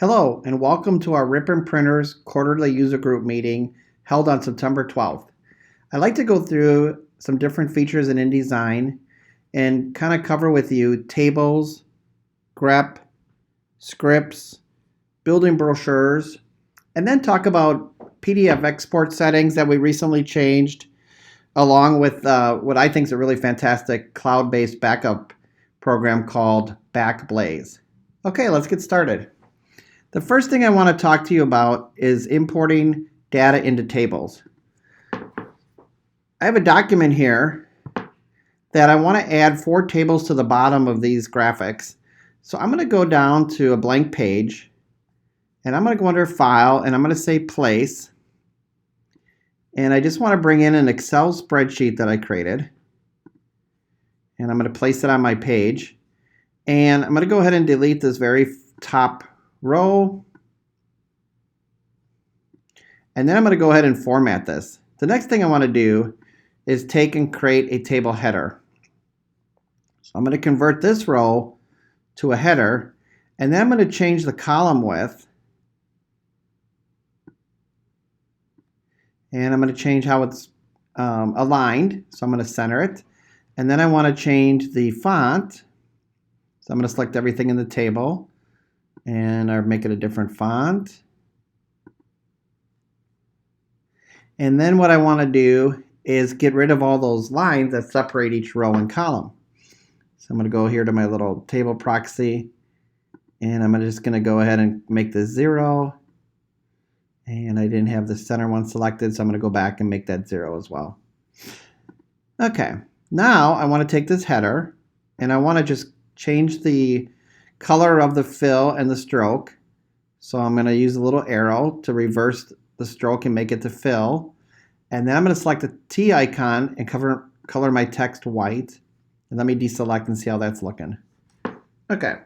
Hello, and welcome to our Ripon Printers quarterly user group meeting held on September 12th. I'd like to go through some different features in InDesign and kind of cover with you tables, grep, scripts, building brochures, and then talk about PDF export settings that we recently changed, along with what I think is a really fantastic cloud-based backup program called Backblaze. Okay, let's get started. The first thing I want to talk to you about is importing data into tables. I have a document here that I want to add 4 tables to the bottom of these graphics. So I'm going to go down to a blank page, and I'm going to go under File, and I'm going to say Place. And I just want to bring in an Excel spreadsheet that I created. And I'm going to place it on my page. And I'm going to go ahead and delete this very top row, and then I'm going to go ahead and format this. The next thing I want to do is take and create a table header. So I'm going to convert this row to a header, and then I'm going to change the column width, and I'm going to change how it's aligned. So I'm going to center it, and then I want to change the font. So I'm going to select everything in the table and I'll make it a different font. And then what I want to do is get rid of all those lines that separate each row and column. So I'm going to go here to my little table proxy, and I'm just going to go ahead and make this 0. And I didn't have the center one selected, so I'm going to go back and make that 0 as well. Okay, now I want to take this header and I want to just change the color of the fill and the stroke. So I'm going to use a little arrow to reverse the stroke and make it to fill. And then I'm going to select the T icon and color my text white. And let me deselect and see how that's looking. Okay.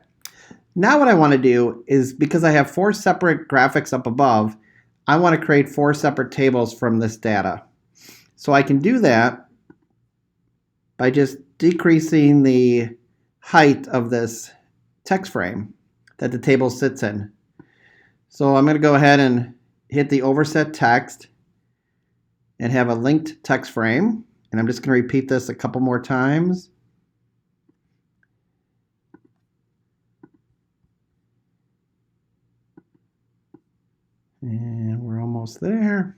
Now what I want to do is, because I have 4 separate graphics up above, I want to create 4 separate tables from this data. So I can do that by just decreasing the height of this text frame that the table sits in. So I'm going to go ahead and hit the overset text and have a linked text frame, and I'm just going to repeat this a couple more times. And we're almost there.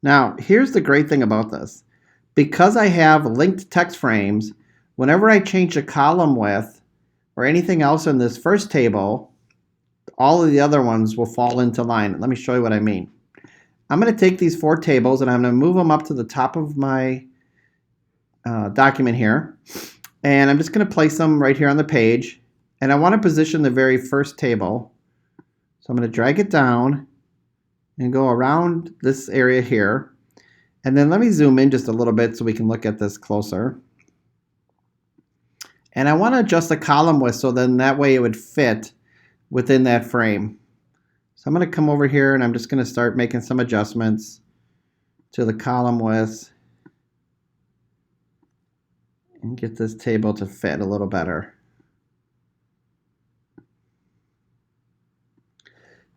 Now here's the great thing about this. Because I have linked text frames, whenever I change a column width or anything else in this first table, all of the other ones will fall into line. Let me show you what I mean. I'm going to take these 4 tables and I'm going to move them up to the top of my document here. And I'm just going to place them right here on the page. And I want to position the very first table. So I'm going to drag it down and go around this area here. And then let me zoom in just a little bit so we can look at this closer. And I want to adjust the column width so then that way it would fit within that frame. So I'm going to come over here and I'm just going to start making some adjustments to the column width and get this table to fit a little better.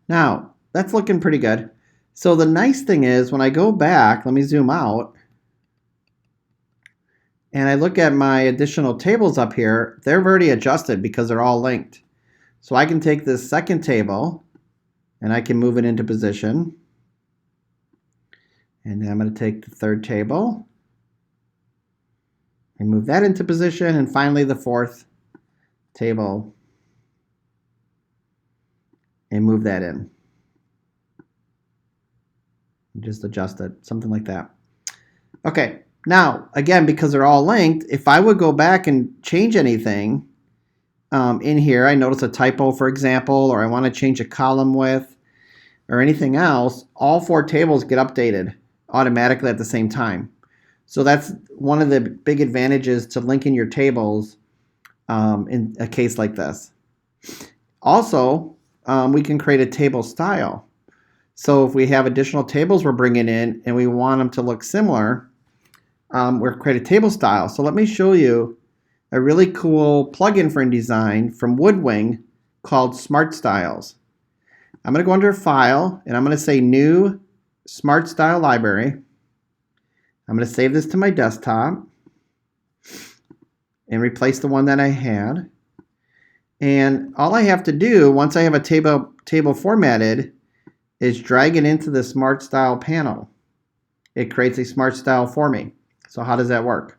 Now, that's looking pretty good. So the nice thing is, when I go back, let me zoom out, and I look at my additional tables up here, they're already adjusted because they're all linked. So I can take this second table and I can move it into position. And then I'm going to take the third table and move that into position. And finally the fourth table and move that in. Just adjust it, something like that. Okay. Now, again, because they're all linked, if I would go back and change anything in here, I notice a typo, for example, or I want to change a column width or anything else, all 4 tables get updated automatically at the same time. So that's one of the big advantages to linking your tables in a case like this. Also, we can create a table style. So if we have additional tables we're bringing in and we want them to look similar, we're create a table style. So let me show you a really cool plugin for InDesign from Woodwing called Smart Styles. I'm going to go under File, and I'm going to say New Smart Style Library. I'm going to save this to my desktop and replace the one that I had. And all I have to do once I have a table formatted is drag it into the Smart Style panel. It creates a Smart Style for me. So how does that work?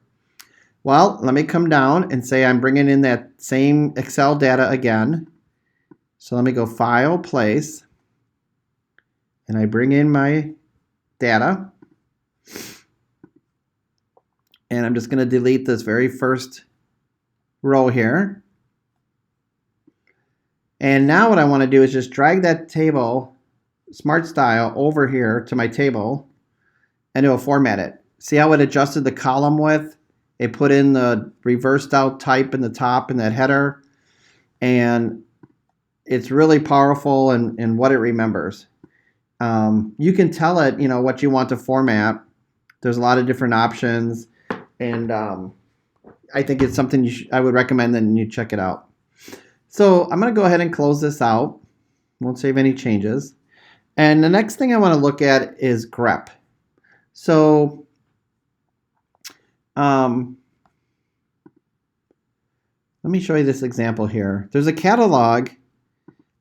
Well, let me come down and say I'm bringing in that same Excel data again. So let me go File, Place, and I bring in my data. And I'm just going to delete this very first row here. And now what I want to do is just drag that table, Smart Style, over here to my table, and it will format it. See how it adjusted the column width? It put in the reversed out type in the top in that header, and it's really powerful in what it remembers. You can tell it, what you want to format. There's a lot of different options, and I think it's something I would recommend that you check it out. So I'm going to go ahead and close this out. Won't save any changes. And the next thing I want to look at is grep. So let me show you this example here. There's a catalog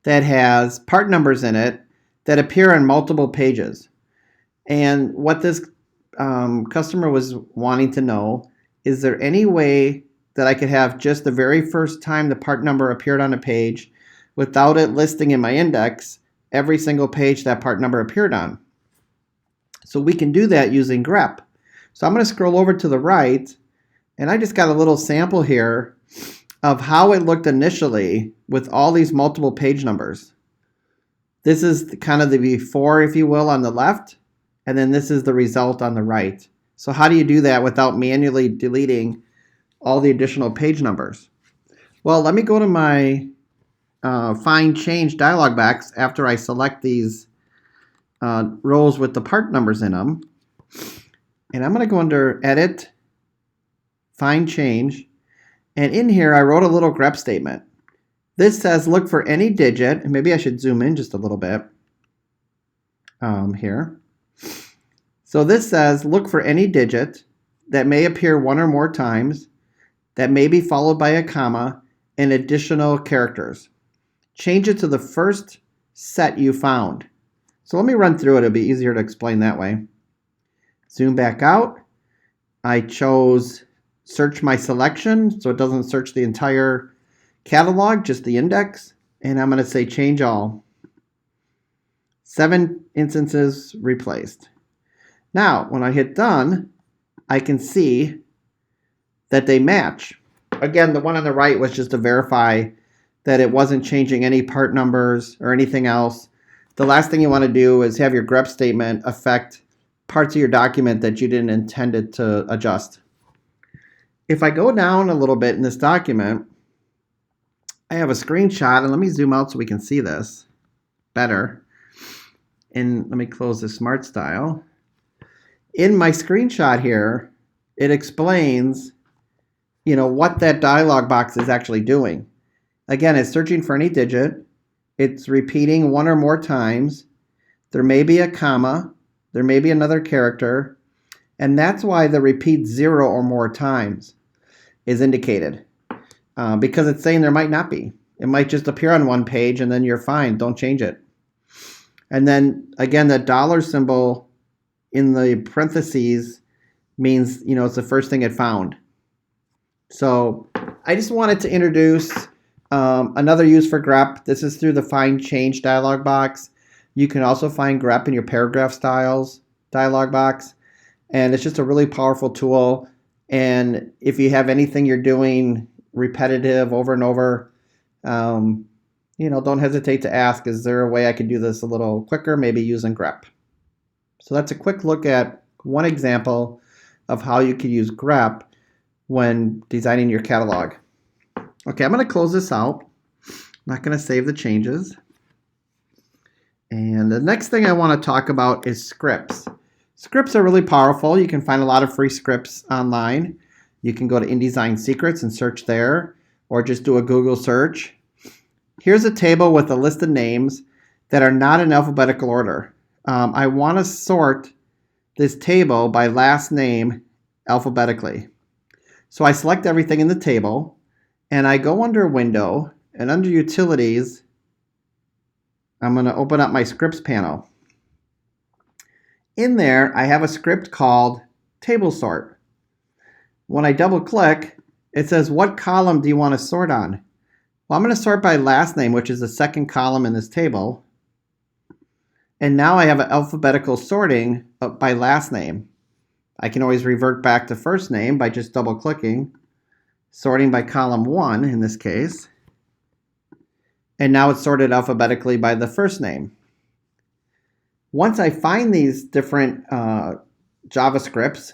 that has part numbers in it that appear on multiple pages. And what this customer was wanting to know, is there any way that I could have just the very first time the part number appeared on a page without it listing in my index every single page that part number appeared on? So we can do that using grep. So I'm going to scroll over to the right, and I just got a little sample here of how it looked initially with all these multiple page numbers. This is kind of the before, if you will, on the left, and then this is the result on the right. So how do you do that without manually deleting all the additional page numbers? Well, let me go to my Find Change dialog box after I select these rows with the part numbers in them. And I'm going to go under Edit, Find Change, and in here I wrote a little grep statement. This says look for any digit, and maybe I should zoom in just a little bit here. So this says look for any digit that may appear one or more times, that may be followed by a comma and additional characters. Change it to the first set you found. So let me run through it. It'll be easier to explain that way. Zoom back out. I chose search my selection, so it doesn't search the entire catalog, just the index. And I'm going to say change all. 7 instances replaced. Now, when I hit done, I can see that they match. Again, the one on the right was just to verify that it wasn't changing any part numbers or anything else. The last thing you want to do is have your grep statement affect parts of your document that you didn't intend it to adjust. If I go down a little bit in this document, I have a screenshot, and let me zoom out so we can see this better. And let me close the Smart Style. In my screenshot here, it explains, what that dialog box is actually doing. Again, it's searching for any digit. It's repeating one or more times. There may be a comma. There may be another character. And that's why the repeat 0 or more times is indicated. Because it's saying there might not be. It might just appear on one page and then you're fine. Don't change it. And then, again, the dollar symbol in the parentheses means, it's the first thing it found. So I just wanted to introduce another use for grep. This is through the Find Change dialog box. You can also find grep in your paragraph styles dialog box. And it's just a really powerful tool. And if you have anything you're doing repetitive over and over, don't hesitate to ask, is there a way I could do this a little quicker, maybe using grep? So that's a quick look at one example of how you could use grep when designing your catalog. Okay, I'm going to close this out. I'm not going to save the changes. And the next thing I want to talk about is scripts. Scripts are really powerful. You can find a lot of free scripts online. You can go to InDesign Secrets and search there, or just do a Google search. here's a table with a list of names that are not in alphabetical order. I want to sort this table by last name alphabetically. So I select everything in the table, and I go under Window, and under Utilities, I'm going to open up my Scripts panel. In there, I have a script called Table Sort. When I double click, it says, what column do you want to sort on? Well, I'm going to sort by last name, which is the second column in this table. And now I have an alphabetical sorting by last name. I can always revert back to first name by just double clicking, sorting by column 1 in this case. And now it's sorted alphabetically by the first name. Once I find these different JavaScripts,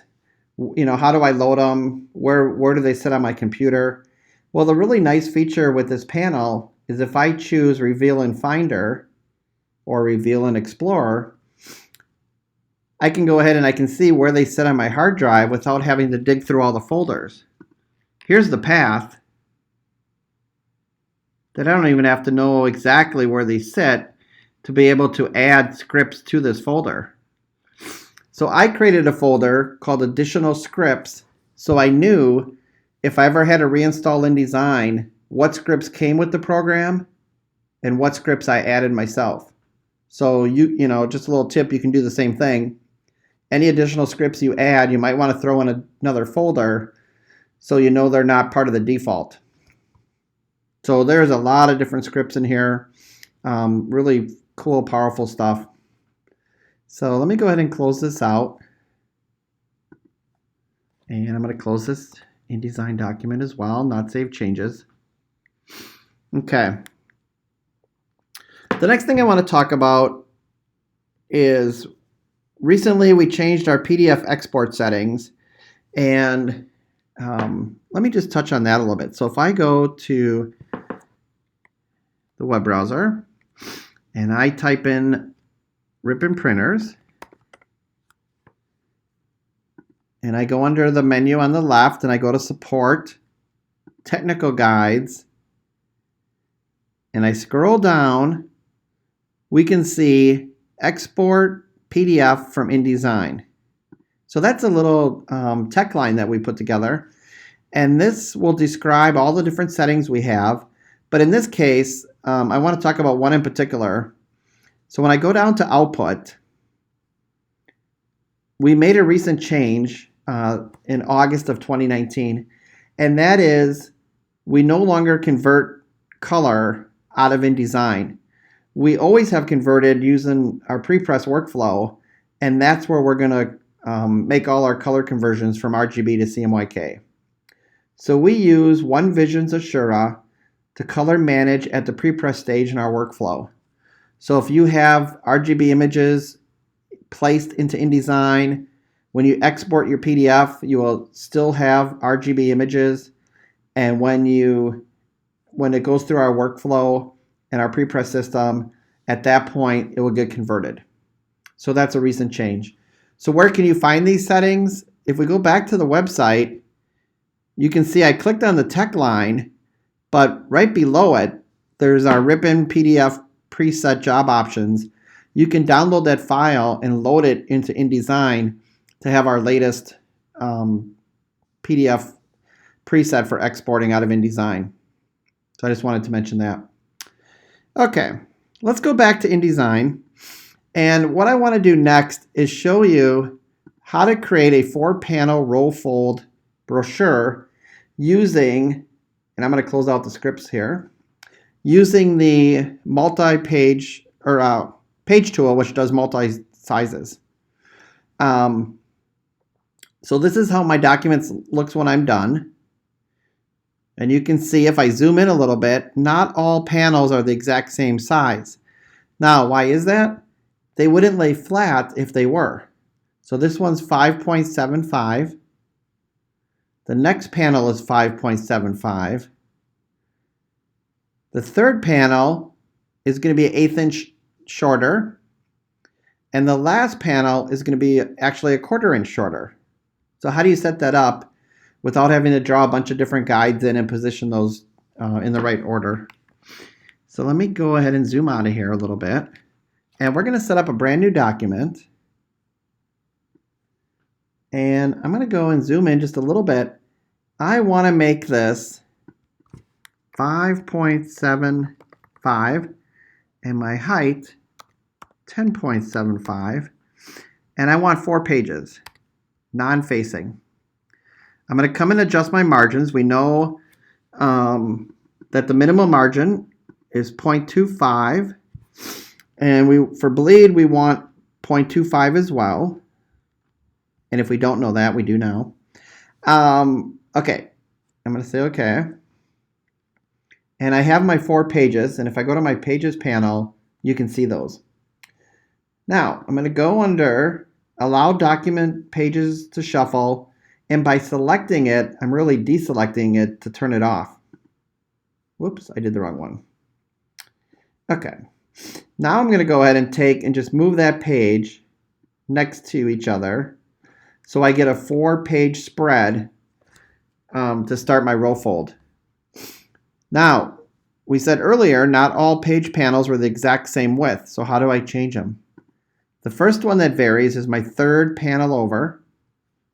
how do I load them? Where do they sit on my computer? Well, the really nice feature with this panel is if I choose Reveal in Finder or Reveal in Explorer, I can go ahead and I can see where they sit on my hard drive without having to dig through all the folders. Here's the path that I don't even have to know exactly where they sit to be able to add scripts to this folder. So I created a folder called Additional Scripts so I knew if I ever had to reinstall InDesign, what scripts came with the program and what scripts I added myself. So just a little tip, you can do the same thing. Any additional scripts you add, you might want to throw in another folder so you know they're not part of the default. So there's a lot of different scripts in here. Really cool, powerful stuff. So let me go ahead and close this out. And I'm going to close this InDesign document as well, not save changes. Okay. The next thing I want to talk about is recently we changed our PDF export settings, and let me just touch on that a little bit. So if I go to the web browser and I type in Ripon printers, and I go under the menu on the left and I go to Support, Technical Guides, and I scroll down, we can see Export PDF from InDesign. So that's a little tech line that we put together, and this will describe all the different settings we have. But in this case, I want to talk about one in particular. So when I go down to Output, we made a recent change in August of 2019, and that is we no longer convert color out of InDesign. We always have converted using our prepress workflow, and that's where we're going to make all our color conversions from RGB to CMYK. So we use OneVision's Assura to color manage at the prepress stage in our workflow. So if you have RGB images placed into InDesign, when you export your PDF, you will still have RGB images, and when it goes through our workflow and our prepress system, at that point it will get converted. So that's a recent change. So where can you find these settings? If we go back to the website, you can see I clicked on the tech line, but right below it, there's our Ripon PDF preset job options. You can download that file and load it into InDesign to have our latest PDF preset for exporting out of InDesign. So I just wanted to mention that. Okay, let's go back to InDesign. And what I want to do next is show you how to create a 4-panel roll fold brochure using, and I'm going to close out the scripts here, using the multi-page or page tool, which does multi-sizes. So this is how my documents looks when I'm done. And you can see if I zoom in a little bit, not all panels are the exact same size. Now, why is that? They wouldn't lay flat if they were. So this one's 5.75. The next panel is 5.75. The third panel is going to be an 1/8 inch shorter. And the last panel is going to be actually a 1/4 inch shorter. So how do you set that up without having to draw a bunch of different guides in and position those in the right order? So let me go ahead and zoom out of here a little bit. And we're going to set up a brand new document. And I'm going to go and zoom in just a little bit. I want to make this 5.75 and my height 10.75. And I want 4 pages, non-facing. I'm going to come and adjust my margins. We know that the minimum margin is 0.25. And for bleed, we want 0.25 as well. And if we don't know that, we do now. Okay, I'm going to say okay. And I have my 4 pages. And if I go to my pages panel, you can see those. Now, I'm going to go under Allow Document Pages to Shuffle. And by selecting it, I'm really deselecting it to turn it off. Whoops, I did the wrong one. Okay. Now I'm going to go ahead and take and just move that page next to each other. So I get a 4-page spread to start my row fold. Now, we said earlier, not all page panels were the exact same width. So how do I change them? The first one that varies is my 3rd panel over.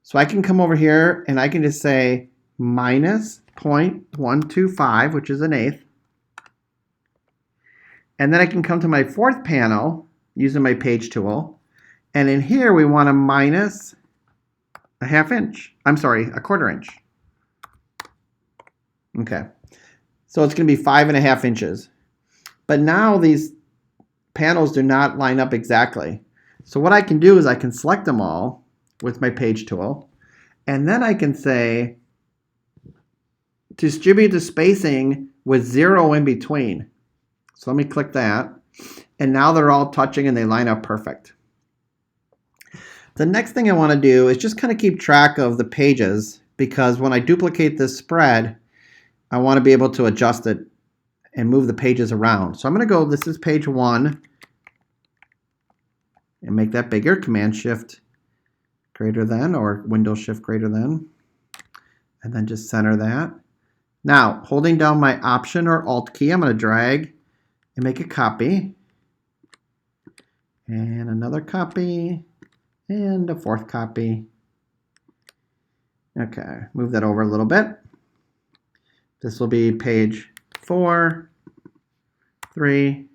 So I can come over here and I can just say minus 0.125, which is 1/8. And then I can come to my 4th panel using my page tool. And in here, we want to minus a 1/2 inch. I'm sorry, a 1/4 inch. Okay. So it's going to be 5.5 inches. But now these panels do not line up exactly. So what I can do is I can select them all with my page tool. And then I can say distribute the spacing with 0 in between. So let me click that. And now they're all touching and they line up perfect. The next thing I want to do is just kind of keep track of the pages, because when I duplicate this spread, I want to be able to adjust it and move the pages around. So I'm going to go, this is page 1, and make that bigger. Command Shift greater than, or Windows Shift greater than, and then just center that. Now, holding down my Option or Alt key, I'm going to drag and make a copy, and another copy, and a 4th copy. Okay, move that over a little bit. This will be page 4, 3,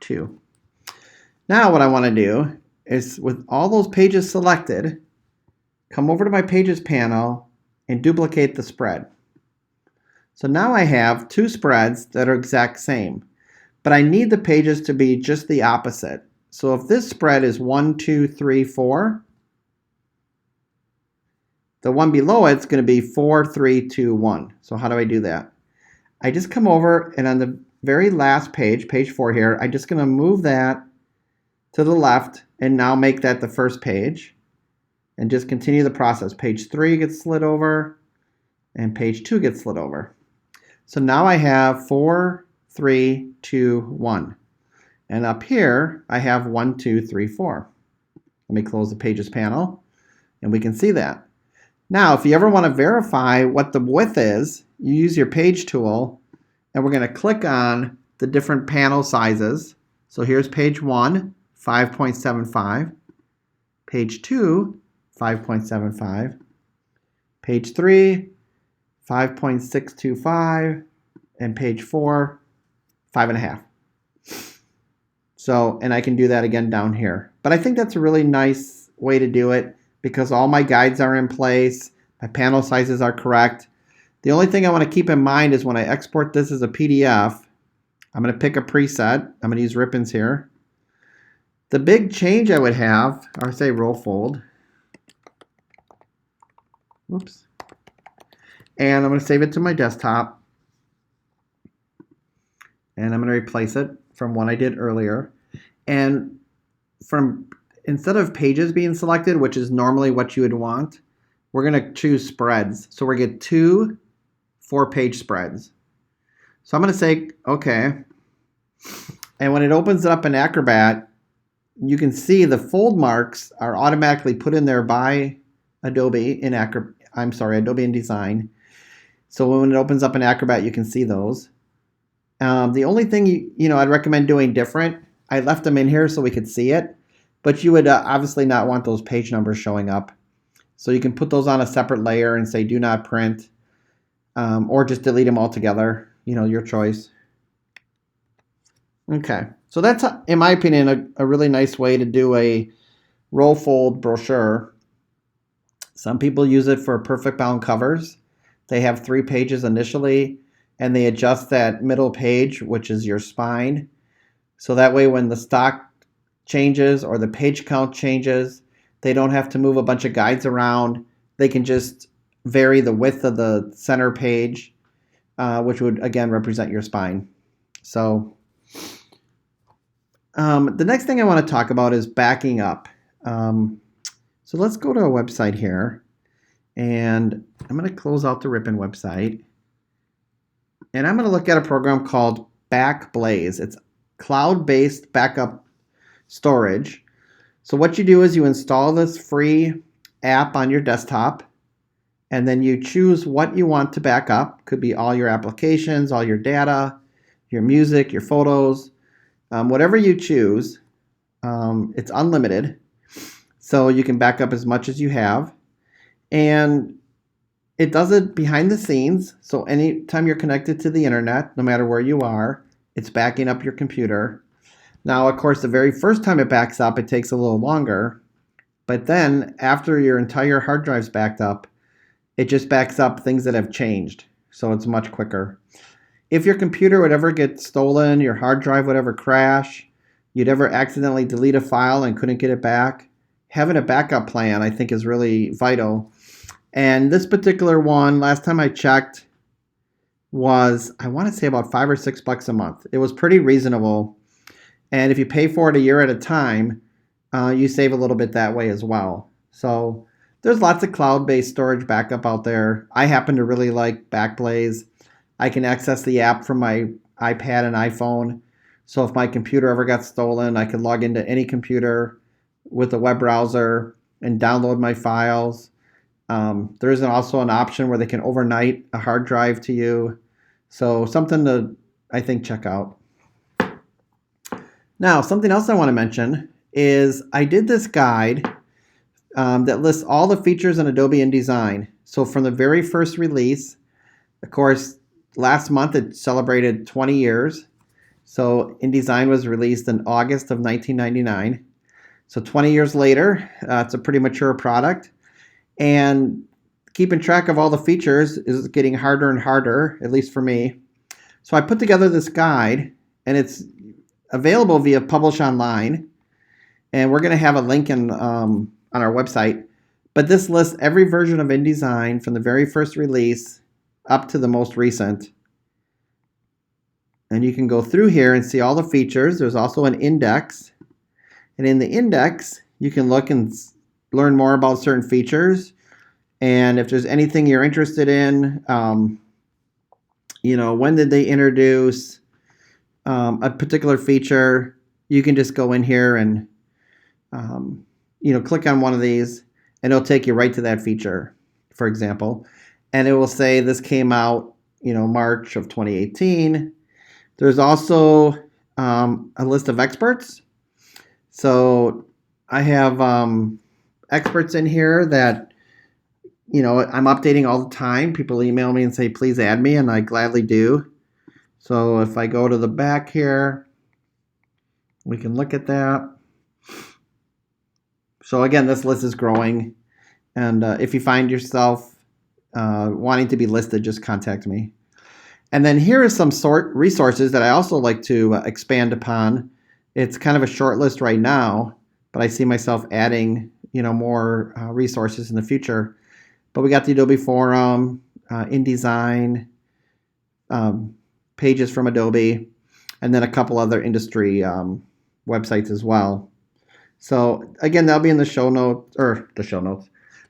2. Now what I want to do is, with all those pages selected, come over to my Pages panel and duplicate the spread. So now I have 2 spreads that are exact same, but I need the pages to be just the opposite. So if this spread is 1, 2, 3, 4, the one below it's going to be 4, 3, 2, 1. So how do I do that? I just come over, and on the very last page, page 4 here, I'm just going to move that to the left and now make that the first page, and just continue the process. Page 3 gets slid over and page 2 gets slid over. So now I have 4, 3, 2, 1. And up here I have 1, 2, 3, 4. Let me close the Pages panel and we can see that. Now if you ever want to verify what the width is, you use your page tool, and we're going to click on the different panel sizes. So here's page 1, 5.75, page 2, 5.75, page 3, 5.625, and page 4, 5.5. So, and I can do that again down here. But I think that's a really nice way to do it, because all my guides are in place, my panel sizes are correct. The only thing I want to keep in mind is when I export this as a PDF, I'm going to pick a preset. I'm going to use Rippons here. The big change I would have, or say row fold. Whoops. And I'm going to save it to my desktop. And I'm going to replace it from one I did earlier. And instead of pages being selected, which is normally what you would want, we're going to choose spreads. So we're going to get 2 4-page spreads. So I'm going to say, okay. And when it opens it up in Acrobat, you can see the fold marks are automatically put in there by Adobe in Adobe InDesign. So when it opens up in Acrobat, you can see those. The only thing I'd recommend doing different, I left them in here so we could see it, but you would obviously not want those page numbers showing up. So you can put those on a separate layer and say do not print, or just delete them altogether, your choice. Okay, so that's, in my opinion, a really nice way to do a roll fold brochure. Some people use it for perfect bound covers. They have 3 pages initially, and they adjust that middle page, which is your spine. So that way when the stock changes or the page count changes, they don't have to move a bunch of guides around. They can just vary the width of the center page, which would, again, represent your spine. So the next thing I want to talk about is backing up. So let's go to a website here, and I'm going to close out the Ripon website, and I'm going to look at a program called Backblaze. It's cloud-based backup storage. So what you do is you install this free app on your desktop, and then you choose what you want to back up. Could be all your applications, all your data, your music, your photos, whatever you choose. It's unlimited, so you can back up as much as you have. And it does it behind the scenes, so anytime you're connected to the internet, no matter where you are, it's backing up your computer. Now, of course, the very first time it backs up, it takes a little longer. But then, after your entire hard drive's backed up, it just backs up things that have changed. So it's much quicker. If your computer would ever get stolen, your hard drive would ever crash, you'd ever accidentally delete a file and couldn't get it back, having a backup plan, I think, is really vital. And this particular one, last time I checked, was, I want to say, about $5 or $6 a month. It was pretty reasonable. And if you pay for it a year at a time, you save a little bit that way as well. So there's lots of cloud-based storage backup out there. I happen to really like Backblaze. I can access the app from my iPad and iPhone. So if my computer ever got stolen, I could log into any computer with a web browser and download my files. There is also an option where they can overnight a hard drive to you. So something to, I think, check out. Now, something else I want to mention is I did this guide that lists all the features in Adobe InDesign. So from the very first release, of course, last month it celebrated 20 years. So InDesign was released in August of 1999. So 20 years later, it's a pretty mature product. And keeping track of all the features is getting harder and harder, at least for me. So I put together this guide, and it's available via Publish Online. And we're going to have a link on our website. But this lists every version of InDesign from the very first release up to the most recent. And you can go through here and see all the features. There's also an index. And in the index, you can look and learn more about certain features. And if there's anything you're interested in, when did they introduce a particular feature, you can just go in here and, click on one of these, and it'll take you right to that feature, for example. And it will say this came out, March of 2018. There's also a list of experts. So I have experts in here that, I'm updating all the time. People email me and say, please add me, and I gladly do. So if I go to the back here, we can look at that. So again, this list is growing. And if you find yourself wanting to be listed, just contact me. And then here is some resources that I also like to expand upon. It's kind of a short list right now, but I see myself adding, more resources in the future. But we got the Adobe Forum, InDesign, pages from Adobe, and then a couple other industry websites as well. So again, that'll be in the show notes.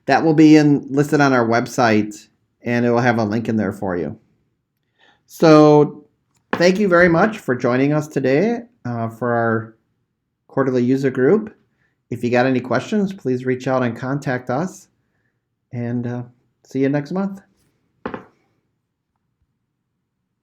That will be listed on our website, and it will have a link in there for you. So thank you very much for joining us today for our quarterly user group. If you got any questions, please reach out and contact us. And see you next month.